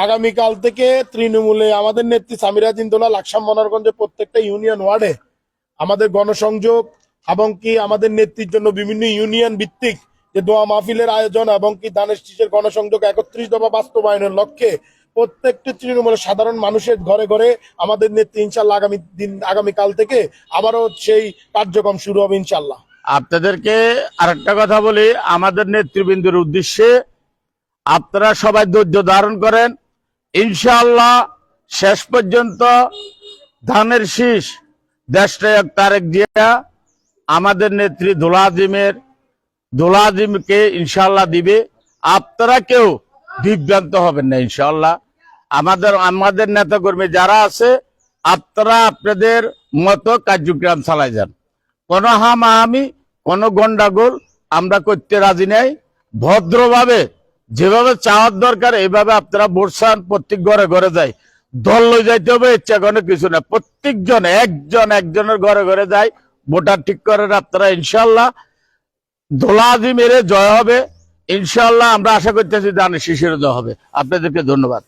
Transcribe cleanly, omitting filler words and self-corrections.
আগামীকাল থেকে তৃণমূলে আমাদের নেত্রী সামিরা জিন্দোলা লাকসাম মনোহরগঞ্জে প্রত্যেকটা ইউনিয়ন ওয়ার্ডে আমাদের গণসংযোগ এবং কি আমাদের নেত্রীর জন্য বিভিন্ন ইউনিয়ন ভিত্তিক যে দোয়া মাহফিলের আয়োজন এবং কি দানের শীষের গণসংযোগ 31 দফা বাস্তবায়নের লক্ষ্যে প্রত্যেকটি তৃণমূলের সাধারণ মানুষের ঘরে ঘরে আমাদের নেত্রী ইনশাল্লাহ আগামীকাল থেকে আবারও সেই কার্যক্রম শুরু হবে ইনশাল্লাহ। আপনাদেরকে আরেকটা কথা বলি, আমাদের নেতৃবৃন্দের উদ্দেশ্যে আপনারা সবাই ধৈর্য ধারণ করেন। ইনশাআল্লাহ শেষ পর্যন্ত ধানের শীষ দেশনায়ক তারেক জিয়া আমাদের নেত্রী দোলাজিমকে ইনশাআল্লাহ দিবে। আপনারা কেউ বিভ্রান্ত হবেন না ইনশাআল্লাহ। আমাদের নেতাকর্মী যারা আছে আপনারা আপনাদের মতো কার্যক্রম চালাই যান। কোনো হামাহামি কোনো গন্ডাগোল আমরা করতে রাজি নাই। ভদ্রভাবে যেভাবে চাওয়ার দরকার এইভাবে আপনারা বসছেন, প্রত্যেক ঘরে ঘরে যায়। দল লই যাইতে হবে ইচ্ছা কোনো কিছু না, প্রত্যেকজন একজনের ঘরে ঘরে যায়, ভোটার ঠিক করেন আপনারা। ইনশাল্লাহ দোলাজিমের জয় হবে ইনশাল্লাহ। আমরা আশা করতেছি ধানের শীষের জয় হবে। আপনাদেরকে ধন্যবাদ।